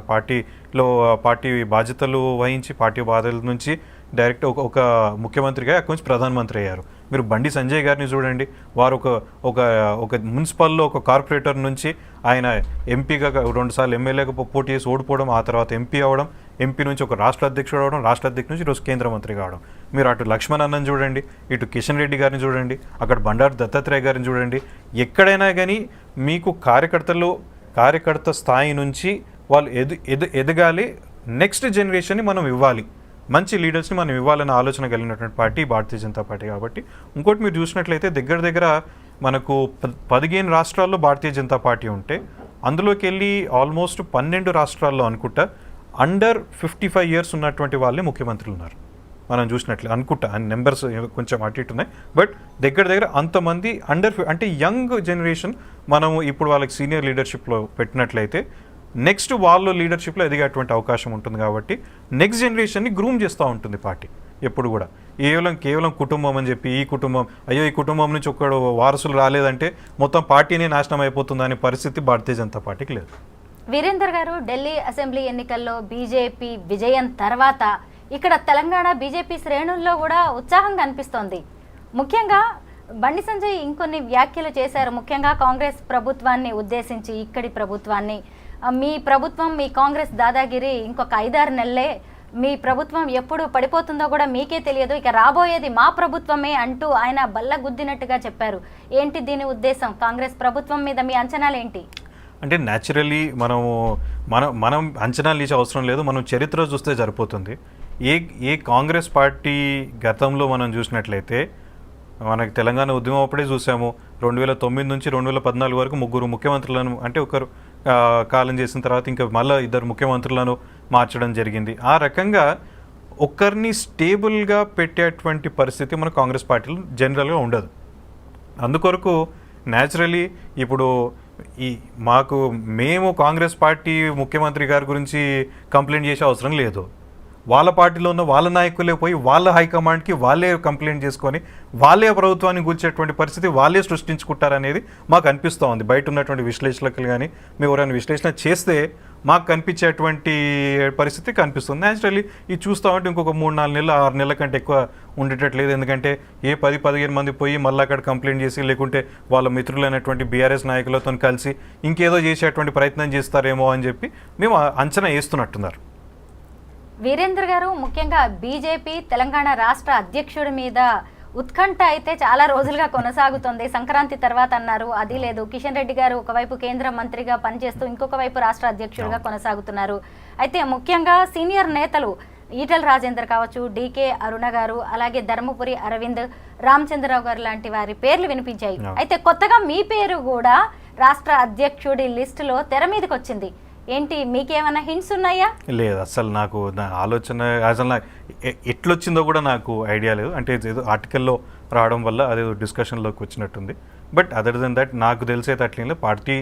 పార్టీ బాధ్యతలు వహించి పార్టీ బాధ్యతల నుంచి డైరెక్ట్ ఒక ముఖ్యమంత్రిగా అక్కడి నుంచి ప్రధానమంత్రి అయ్యారు. మీరు బండి సంజయ్ గారిని చూడండి, వారు ఒక మున్సిపల్లో ఒక కార్పొరేటర్ నుంచి ఆయన ఎంపీగా 2 సార్లు ఎమ్మెల్యేగా పోటీ చేసి ఓడిపోవడం, ఆ తర్వాత ఎంపీ అవ్వడం, ఎంపీ నుంచి ఒక రాష్ట్ర అధ్యక్షుడు అవడం, రాష్ట్ర అధ్యక్షుడు నుంచి ఈరోజు కేంద్ర మంత్రి కావడం. మీరు అటు లక్ష్మణ్ అన్నని చూడండి, ఇటు కిషన్ రెడ్డి గారిని చూడండి, అక్కడ బండారు దత్తాత్రేయ గారిని చూడండి. ఎక్కడైనా కానీ మీకు కార్యకర్త స్థాయి నుంచి వాళ్ళు ఎదగాలి, నెక్స్ట్ జనరేషన్ని మనం ఇవ్వాలి, మంచి లీడర్స్ని మనం ఇవ్వాలన్న ఆలోచన కలిగినటువంటి పార్టీ భారతీయ జనతా పార్టీ. కాబట్టి ఇంకోటి మీరు చూసినట్లయితే దగ్గర మనకు 15 రాష్ట్రాల్లో భారతీయ జనతా పార్టీ ఉంటే అందులోకి వెళ్ళి ఆల్మోస్ట్ 12 రాష్ట్రాల్లో అనుకుంటా అండర్ 55 ఇయర్స్ ఉన్నటువంటి వాళ్ళే ముఖ్యమంత్రులు ఉన్నారు. మనం చూసినట్లే అనుకుంటా నెంబర్స్ కొంచెం అటు ఇటు ఉన్నాయి, బట్ దగ్గర అంతమంది అంటే యంగ్ జనరేషన్ మనము ఇప్పుడు వాళ్ళకి సీనియర్ లీడర్షిప్లో పెట్టినట్లయితే నెక్స్ట్ వాళ్ళు లీడర్షిప్లో ఎదిగేటువంటి అవకాశం ఉంటుంది. కాబట్టి నెక్స్ట్ జనరేషన్ని గ్రూమ్ చేస్తూ ఉంటుంది పార్టీ ఎప్పుడు కూడా. కేవలం కుటుంబం అని చెప్పి ఈ కుటుంబం నుంచి ఒక్కడు వారసులు రాలేదంటే మొత్తం పార్టీనే నాశనం అయిపోతుందనే పరిస్థితి భారతీయ జనతా పార్టీకి లేదు. వీరేందర్ గారు, ఢిల్లీ అసెంబ్లీ ఎన్నికల్లో బీజేపీ విజయం తర్వాత ఇక్కడ తెలంగాణ బీజేపీ శ్రేణుల్లో కూడా ఉత్సాహం కనిపిస్తోంది. ముఖ్యంగా బండి సంజయ్ ఇంకొన్ని వ్యాఖ్యలు చేశారు, ముఖ్యంగా కాంగ్రెస్ ప్రభుత్వాన్ని ఉద్దేశించి. ఇక్కడి ప్రభుత్వాన్ని, మీ ప్రభుత్వం, మీ కాంగ్రెస్ దాదాగిరి ఇంకొక 5-6 నెలలే, మీ ప్రభుత్వం ఎప్పుడు పడిపోతుందో కూడా మీకే తెలియదు, ఇక రాబోయేది మా ప్రభుత్వమే అంటూ ఆయన బల్లగుద్దినట్టుగా చెప్పారు. ఏంటి దీని ఉద్దేశం? కాంగ్రెస్ ప్రభుత్వం మీద మీ అంచనాలు ఏంటి? అంటే న్యాచురల్లీ మనం అంచనాలు ఇచ్చే అవసరం లేదు, మనం చరిత్ర చూస్తే సరిపోతుంది. ఏ కాంగ్రెస్ పార్టీ గతంలో మనం చూసినట్లయితే మనకి తెలంగాణ ఉద్యమం అప్పుడే చూసాము. 2009 నుంచి 2014 వరకు 3 ముఖ్యమంత్రులను, అంటే ఒకరు కాలం చేసిన తర్వాత ఇంకా మళ్ళీ 2 ముఖ్యమంత్రులను మార్చడం జరిగింది. ఆ రకంగా ఒకరిని స్టేబుల్గా పెట్టేటువంటి పరిస్థితి మన కాంగ్రెస్ పార్టీలో జనరల్గా ఉండదు. అందుకొరకు న్యాచురలీ ఇప్పుడు మేము కాంగ్రెస్ పార్టీ ముఖ్యమంత్రి గారి గురించి కంప్లైంట్ చేసే అవసరం లేదు. వాళ్ళ పార్టీలో ఉన్న వాళ్ళ నాయకులే పోయి వాళ్ళ హైకమాండ్కి వాళ్ళే కంప్లైంట్ చేసుకొని వాళ్ళే ప్రభుత్వాన్ని కూర్చేటువంటి పరిస్థితి వాళ్ళే సృష్టించుకుంటారనేది మాకు అనిపిస్తూ ఉంది. బయట ఉన్నటువంటి విశ్లేషకులు కానీ మేము ఎవరైనా విశ్లేషణ చేస్తే మాకు కనిపించేటువంటి పరిస్థితి కనిపిస్తుంది. న్యాచురల్లీ ఇది చూస్తూ ఉంటే ఇంకొక 3-4 నెలలు 6 నెలల కంటే ఎక్కువ ఉండేటట్లేదు. ఎందుకంటే 10-15 మంది పోయి మళ్ళీ అక్కడ కంప్లైంట్ చేసి, లేకుంటే వాళ్ళ మిత్రులైనటువంటి బీఆర్ఎస్ నాయకులతో కలిసి ఇంకేదో చేసేటువంటి ప్రయత్నం చేస్తారేమో అని చెప్పి మేము అంచనా వేస్తున్నట్టున్నారు. వీరేంద్ర గారు, ముఖ్యంగా బీజేపీ తెలంగాణ రాష్ట్ర అధ్యక్షుడి మీద ఉత్కంఠ అయితే చాలా రోజులుగా కొనసాగుతుంది. సంక్రాంతి తర్వాత అన్నారు, అది లేదు. కిషన్ రెడ్డి గారు ఒకవైపు కేంద్ర మంత్రిగా పనిచేస్తూ ఇంకొక వైపు రాష్ట్ర అధ్యక్షుడిగా కొనసాగుతున్నారు. అయితే ముఖ్యంగా సీనియర్ నేతలు ఈటెల రాజేందర్ కావచ్చు, డీకే అరుణ గారు, అలాగే ధర్మపురి అరవింద్, రామచంద్రరావు గారు లాంటి వారి పేర్లు వినిపించాయి. అయితే కొత్తగా మీ పేరు కూడా రాష్ట్ర అధ్యక్షుడి లిస్టులో తెర మీదకి వచ్చింది. ఏంటి, మీకేమైనా హింట్స్ ఉన్నాయా? లేదు, అసలు నాకు నా ఆలోచన అసలు నాకు ఎట్లొచ్చిందో కూడా నాకు ఐడియా లేదు. అంటే ఏదో ఆర్టికల్లో రావడం వల్ల అదేదో డిస్కషన్లోకి వచ్చినట్టుంది. బట్ అదర్ దెన్ దట్ నాకు తెలిసేది అట్లే పార్టీ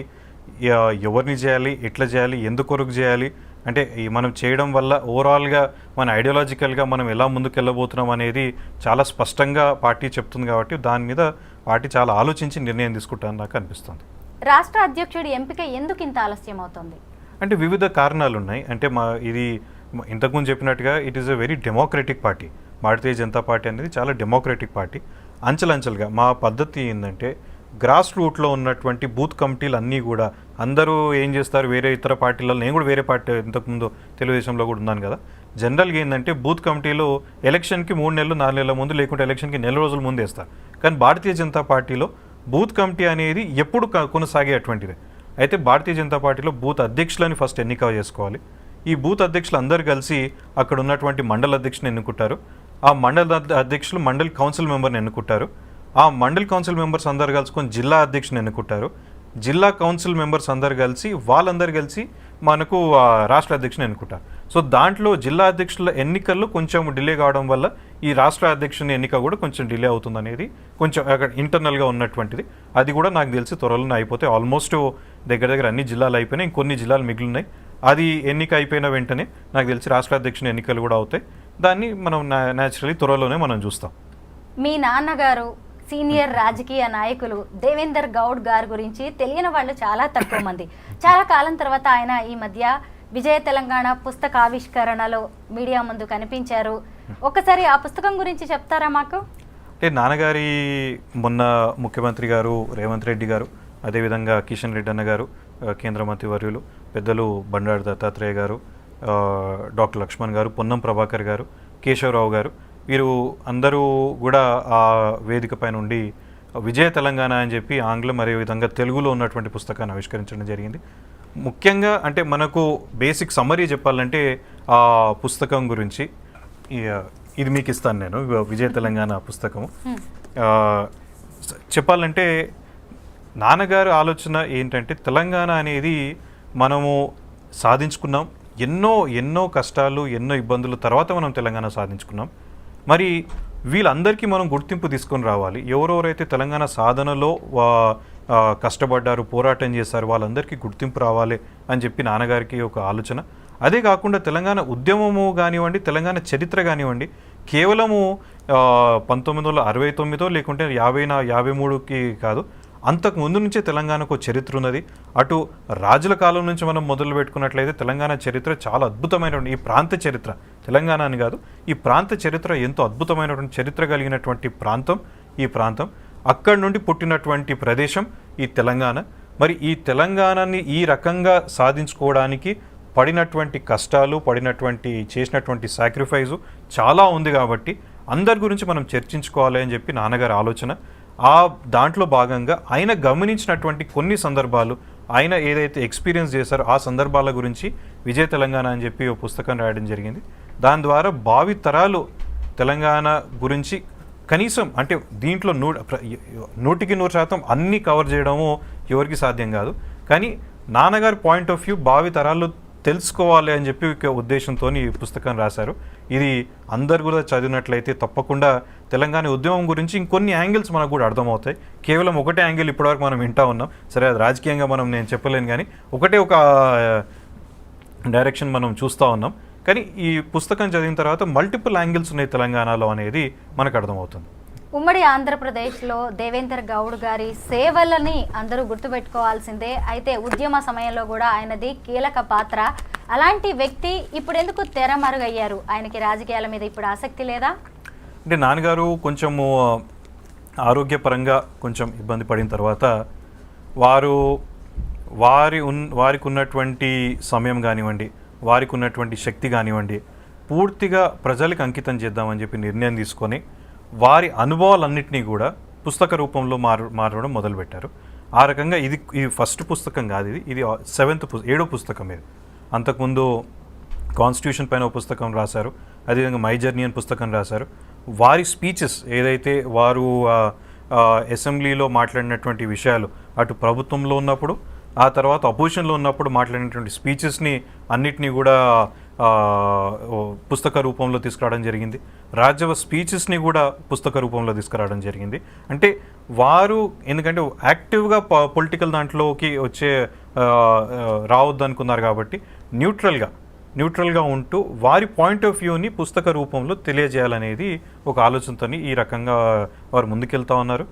ఎవరిని చేయాలి, ఎట్లా చేయాలి, ఎందుకొరకు చేయాలి, అంటే మనం చేయడం వల్ల ఓవరాల్గా మన ఐడియాలజికల్గా మనం ఎలా ముందుకు వెళ్ళబోతున్నాం అనేది చాలా స్పష్టంగా పార్టీ చెప్తుంది. కాబట్టి దాని మీద పార్టీ చాలా ఆలోచించి నిర్ణయం తీసుకుంటారని నాకు అనిపిస్తుంది. రాష్ట్ర అధ్యక్షుడి ఎంపిక ఎందుకు ఇంత ఆలస్యం అవుతుంది? అంటే వివిధ కారణాలు ఉన్నాయి. అంటే ఇది ఇంతకుముందు చెప్పినట్టుగా it is a very democratic party. Bharatiya Janata party అనేది చాలా డెమోక్రటిక్ పార్టీ. అంచెలంచెలుగా మా పద్ధతి ఏంటంటే గ్రాస్ రూట్లో ఉన్నటువంటి బూత్ కమిటీలు అన్నీ కూడా అందరూ ఏం చేస్తారు, వేరే ఇతర పార్టీలలో, నేను కూడా వేరే పార్టీ ఇంతకుముందు తెలుగుదేశంలో కూడా ఉన్నాను కదా, జనరల్గా ఏంటంటే బూత్ కమిటీలో ఎలక్షన్కి 3 నెలలు 4 నెలల ముందు, లేకుంటే ఎలక్షన్కి 4 రోజుల ముందు వేస్తారు. కానీ భారతీయ జనతా పార్టీలో బూత్ కమిటీ అనేది ఎప్పుడు కొనసాగే అటువంటిది. అయితే భారతీయ జనతా పార్టీలో బూత్ అధ్యక్షులని ఫస్ట్ ఎన్నిక చేసుకోవాలి. ఈ బూత్ అధ్యక్షులు అందరూ కలిసి అక్కడ ఉన్నటువంటి మండల అధ్యక్షుని ఎన్నుకుంటారు. ఆ మండల అధ్యక్షులు మండల్ కౌన్సిల్ మెంబర్ని ఎన్నుకుంటారు. ఆ మండల్ కౌన్సిల్ మెంబర్స్ అందరు కలుసుకొని జిల్లా అధ్యక్షుని ఎన్నుకుంటారు. జిల్లా కౌన్సిల్ మెంబర్స్ అందరు కలిసి వాళ్ళందరూ కలిసి మనకు రాష్ట్ర అధ్యక్షుని ఎన్నుకుంటారు. సో దాంట్లో జిల్లా అధ్యక్షుల ఎన్నికల్లో కొంచెం డిలే కావడం వల్ల ఈ రాష్ట్ర అధ్యక్షుని ఎన్నిక కూడా కొంచెం డిలే అవుతుంది అనేది కొంచెం అక్కడ ఇంటర్నల్గా ఉన్నటువంటిది. అది కూడా నాకు తెలిసి త్వరలోనే అయిపోతే ఆల్మోస్ట్ దగ్గర అన్ని జిల్లాలు అయిపోయినాయి, ఇంకొన్ని జిల్లాలు మిగిలినాయి. అది ఎన్నిక అయిపోయిన వెంటనే నాకు తెలిసి రాష్ట్ర అధ్యక్షుని ఎన్నికలు కూడా అవుతాయి. దాన్ని మనం న్యాచురలీ త్వరలోనే మనం చూస్తాం. మీ నాన్నగారు సీనియర్ రాజకీయ నాయకులు దేవేందర్ గౌడ్ గారి గురించి తెలియని వాళ్ళు చాలా తక్కువ మంది. చాలా కాలం తర్వాత ఆయన ఈ మధ్య విజయ తెలంగాణ పుస్తక ఆవిష్కరణలో మీడియా ముందు కనిపించారు. ఒకసారి ఆ పుస్తకం గురించి చెప్తారా మాకు? అంటే నాన్నగారి మొన్న ముఖ్యమంత్రి గారు రేవంత్ రెడ్డి గారు, అదేవిధంగా కిషన్ రెడ్డి అన్న గారు, కేంద్ర మంత్రి వర్యులు పెద్దలు బండారు దత్తాత్రేయ గారు, డాక్టర్ లక్ష్మణ్ గారు, పొన్నం ప్రభాకర్ గారు, కేశవరావు గారు, వీరు అందరూ కూడా ఆ వేదిక పైన ఉండి విజయ తెలంగాణ అని చెప్పి ఆంగ్లం అదే విధంగా తెలుగులో ఉన్నటువంటి పుస్తకాన్ని ఆవిష్కరించడం జరిగింది. ముఖ్యంగా అంటే మనకు బేసిక్ సమ్మరీ చెప్పాలంటే ఆ పుస్తకం గురించి ఇది మీకు ఇస్తాను నేను, విజయ తెలంగాణ పుస్తకము. చెప్పాలంటే నాన్నగారు ఆలోచన ఏంటంటే తెలంగాణ అనేది మనము సాధించుకున్నాం, ఎన్నో కష్టాలు ఎన్నో ఇబ్బందుల తర్వాత మనం తెలంగాణ సాధించుకున్నాం. మరి వీళ్ళందరికీ మనం గుర్తింపు తీసుకొని రావాలి. ఎవరెవరైతే తెలంగాణ సాధనలో కష్టపడ్డారు, పోరాటం చేశారు, వాళ్ళందరికీ గుర్తింపు రావాలి అని చెప్పి నాన్నగారికి ఒక ఆలోచన. అదే కాకుండా తెలంగాణ ఉద్యమము కానివ్వండి, తెలంగాణ చరిత్ర కానివ్వండి, కేవలము 1969 లేకుంటే 53కి కాదు, అంతకు ముందు నుంచే తెలంగాణకు చరిత్ర ఉన్నది. అటు రాజుల కాలం నుంచి మనం మొదలు పెట్టుకున్నట్లయితే తెలంగాణ చరిత్ర చాలా అద్భుతమైనటువంటి, ఈ ప్రాంత చరిత్ర, తెలంగాణ అని కాదు, ఈ ప్రాంత చరిత్ర ఎంతో అద్భుతమైనటువంటి చరిత్ర కలిగినటువంటి ప్రాంతం ఈ ప్రాంతం. అక్కడి నుండి పుట్టినటువంటి ప్రదేశం ఈ తెలంగాణ. మరి ఈ తెలంగాణని ఈ రకంగా సాధించుకోవడానికి పడినటువంటి కష్టాలు, చేసినటువంటి సాక్రిఫైజు చాలా ఉంది. కాబట్టి అందరి గురించి మనం చర్చించుకోవాలి అని చెప్పి నాన్నగారి ఆలోచన. ఆ దాంట్లో భాగంగా ఆయన గమనించినటువంటి కొన్ని సందర్భాలు, ఆయన ఏదైతే ఎక్స్పీరియన్స్ చేశారో ఆ సందర్భాల గురించి విజయ తెలంగాణ అని చెప్పి ఒక పుస్తకం రాయడం జరిగింది. దాని ద్వారా భావి తరాలు తెలంగాణ గురించి కనీసం అంటే దీంట్లో 100% అన్నీ కవర్ చేయడము ఎవరికి సాధ్యం కాదు. కానీ నాన్నగారి పాయింట్ ఆఫ్ వ్యూ భావి తరాలు తెలుసుకోవాలి అని చెప్పి ఒక ఉద్దేశంతో ఈ పుస్తకం రాశారు. ఇది అందరు కూడా చదివినట్లయితే తప్పకుండా తెలంగాణ ఉద్యమం గురించి ఇంకొన్ని యాంగిల్స్ మనకు కూడా అర్థమవుతాయి. కేవలం ఒకటే యాంగిల్ ఇప్పటివరకు మనం వింటా ఉన్నాం. సరే, అది రాజకీయంగా నేను చెప్పలేను, కానీ ఒక డైరెక్షన్ మనం చూస్తూ ఉన్నాం. కానీ ఈ పుస్తకం చదివిన తర్వాత మల్టిపుల్ యాంగిల్స్ ఉన్నాయి తెలంగాణలో అనేది మనకు అర్థమవుతుంది. ఉమ్మడి ఆంధ్రప్రదేశ్లో దేవేందర్ గౌడ్ గారి సేవలని అందరూ గుర్తుపెట్టుకోవాల్సిందే. అయితే ఉద్యమ సమయంలో కూడా ఆయనది కీలక పాత్ర. అలాంటి వ్యక్తి ఇప్పుడు ఎందుకు తెరమరుగయ్యారు? ఆయనకి రాజకీయాల మీద ఇప్పుడు ఆసక్తి లేదా? అంటే నాన్నగారు కొంచెము ఆరోగ్యపరంగా కొంచెం ఇబ్బంది పడిన తర్వాత వారికి ఉన్నటువంటి సమయం కానివ్వండి, వారికి ఉన్నటువంటి శక్తి కానివ్వండి, పూర్తిగా ప్రజలకు అంకితం చేద్దామని చెప్పి నిర్ణయం తీసుకొని వారి అనుభవాలన్నింటినీ కూడా పుస్తక రూపంలో మారడం మొదలుపెట్టారు. ఆ రకంగా ఇది ఫస్ట్ పుస్తకం కాదు, ఇది 7వ పుస్తకం. ఇది అంతకుముందు కాన్స్టిట్యూషన్ పైన ఒక పుస్తకం రాశారు, అదేవిధంగా మై జర్నీ అని పుస్తకం రాశారు. వారి స్పీచెస్ ఏదైతే వారు అసెంబ్లీలో మాట్లాడినటువంటి విషయాలు, అటు ప్రభుత్వంలో ఉన్నప్పుడు ఆ తర్వాత అపోజిషన్లో ఉన్నప్పుడు మాట్లాడినటువంటి స్పీచెస్ని అన్నిటినీ కూడా పుస్తక రూపంలో తీసుకురావడం జరిగింది. రాజ్యసభ స్పీచెస్ని కూడా పుస్తక రూపంలో తీసుకురావడం జరిగింది. అంటే వారు ఎందుకంటే యాక్టివ్గా పొలిటికల్ దాంట్లోకి రావద్దు అనుకున్నారు కాబట్టి న్యూట్రల్గా ఉంటూ వారి పాయింట్ ఆఫ్ వ్యూని పుస్తక రూపంలో తెలియజేయాలనేది ఒక ఆలోచనతో ఈ రకంగా వారు ముందుకెళ్తా ఉన్నారు.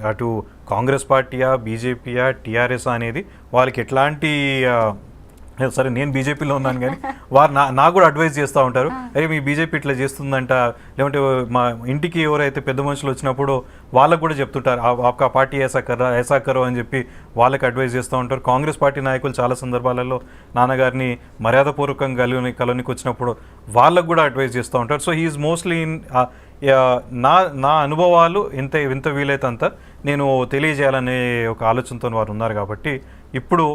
అటు కాంగ్రెస్ పార్టీయా, బీజేపీయా, టీఆర్ఎస్ అనేది వాళ్ళకి ఎట్లాంటి సరే, నేను బీజేపీలో ఉన్నాను కానీ వారు నాకు కూడా అడ్వైజ్ చేస్తూ ఉంటారు. అరే మీ బీజేపీ ఇట్లా చేస్తుందంట, లేకుంటే మా ఇంటికి ఎవరైతే పెద్ద మనుషులు వచ్చినప్పుడు వాళ్ళకు కూడా చెప్తుంటారు ఆ పార్టీ ఐసా కరో అని చెప్పి వాళ్ళకి అడ్వైజ్ చేస్తూ ఉంటారు. కాంగ్రెస్ పార్టీ నాయకులు చాలా సందర్భాలలో నాన్నగారిని మర్యాదపూర్వకంగా కలోనికి వచ్చినప్పుడు వాళ్ళకు కూడా అడ్వైజ్ చేస్తూ ఉంటారు. సో హీఈస్ మోస్ట్లీ నా అనుభవాలు ఎంత వీలైతే అంత నేను తెలియజేయాలనే ఒక ఆలోచనతో వారు ఉన్నారు. కాబట్టి ఇప్పుడు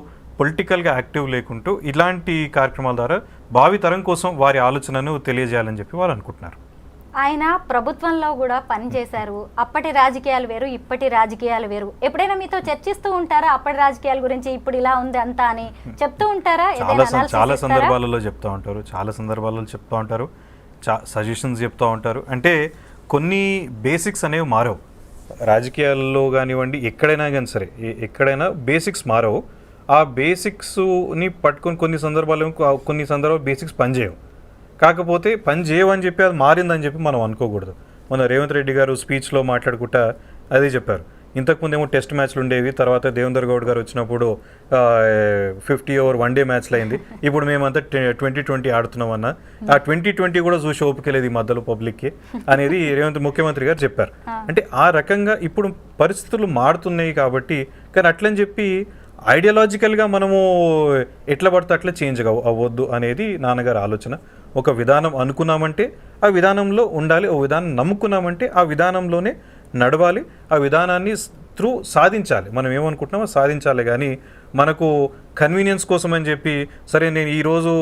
పొలిటికల్గా యాక్టివ్ లేకుంటూ ఇలాంటి కార్యక్రమాల ద్వారా భావి తరం కోసం వారి ఆలోచనను తెలియజేయాలని చెప్పి వారు అనుకుంటున్నారు. ఆయన ప్రభుత్వంలో కూడా పనిచేశారు. అప్పటి రాజకీయాలు వేరు, ఇప్పటి రాజకీయాలు వేరు. ఎప్పుడైనా మీతో చర్చిస్తూ ఉంటారా అప్పటి రాజకీయాల గురించి? ఇప్పుడు ఇలా ఉంది అంతా అని చెప్తూ ఉంటారా? చాలా సందర్భాలలో చెప్తూ ఉంటారు, సజెషన్స్ చెప్తూ ఉంటారు. అంటే కొన్ని బేసిక్స్ అనేవి మారవు రాజకీయాల్లో కానివ్వండి, ఎక్కడైనా కానీ సరే, ఎక్కడైనా బేసిక్స్ మారవు. ఆ బేసిక్స్ని పట్టుకొని కొన్ని సందర్భాలు బేసిక్స్ పనిచేయవు. కాకపోతే పని చేయవని చెప్పి అది మారిందని చెప్పి మనం అనుకోకూడదు. మన రేవంత్ రెడ్డి గారు స్పీచ్లో మాట్లాడుకుంటా అదే చెప్పారు. ఇంతకుముందేమో టెస్ట్ మ్యాచ్లు ఉండేవి, తర్వాత దేవేందర్ గౌడ్ గారు వచ్చినప్పుడు 50 ఓవర్ వన్ డే మ్యాచ్లు అయింది. ఇప్పుడు మేమంతా 2020 ఆడుతున్నామన్నా, ఆ 2020 కూడా చూసి ఓపికలేదు ఈ మధ్యలో పబ్లిక్కి అనేది ముఖ్యమంత్రి గారు చెప్పారు. అంటే ఆ రకంగా ఇప్పుడు పరిస్థితులు మారుతున్నాయి కాబట్టి, కానీ అట్లని చెప్పి ఐడియాలజికల్గా మనము ఎట్లా పడితే అట్లా చేంజ్ అవ్వద్దు అనేది నాన్నగారి ఆలోచన. ఒక విధానం అనుకున్నామంటే ఆ విధానంలో ఉండాలి, ఒక విధానం నమ్ముకున్నామంటే ఆ విధానంలోనే నడవాలి, ఆ విధానాన్ని సాధించాలి. మనం ఏమనుకుంటున్నామో సాధించాలి. కానీ మనకు కన్వీనియన్స్ కోసం అని చెప్పి సరే నేను ఈరోజు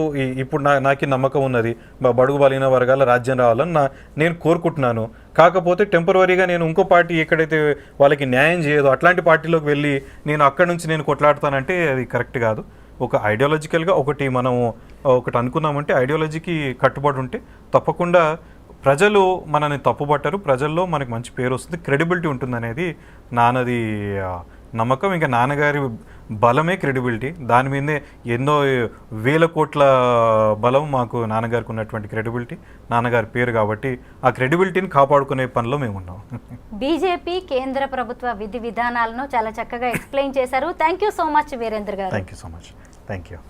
ఇప్పుడు నాకు నమ్మకం ఉన్నది బడుగు బలహీన వర్గాల రాజ్యం రావాలని నేను కోరుకుంటున్నాను. కాకపోతే టెంపరవరీగా నేను ఇంకో పార్టీ ఎక్కడైతే వాళ్ళకి న్యాయం చేయదో అట్లాంటి పార్టీలోకి వెళ్ళి నేను అక్కడి నుంచి నేను కొట్లాడతానంటే అది కరెక్ట్ కాదు. ఒక ఐడియాలజికల్గా మనం ఒకటి అనుకున్నామంటే ఐడియాలజీకి కట్టుబడి ఉంటే తప్పకుండా ప్రజలు మనని తప్పుపట్టరు, ప్రజల్లో మనకి మంచి పేరు వస్తుంది, క్రెడిబిలిటీ ఉంటుంది అనేది నాన్నది నమ్మకం. ఇంకా నాన్నగారి బలమే క్రెడిబిలిటీ. దాని మీదే ఎన్నో వేల కోట్ల బలం మాకు నాన్నగారికి ఉన్నటువంటి క్రెడిబిలిటీ, నాన్నగారి పేరు. కాబట్టి ఆ క్రెడిబిలిటీని కాపాడుకునే పనిలో మేము ఉన్నాం. బీజేపీ కేంద్ర ప్రభుత్వ విధి విధానాలను చాలా చక్కగా ఎక్స్ప్లెయిన్ చేశారు. Thank you so much Virendra గారు. Thank you so much. Thank you.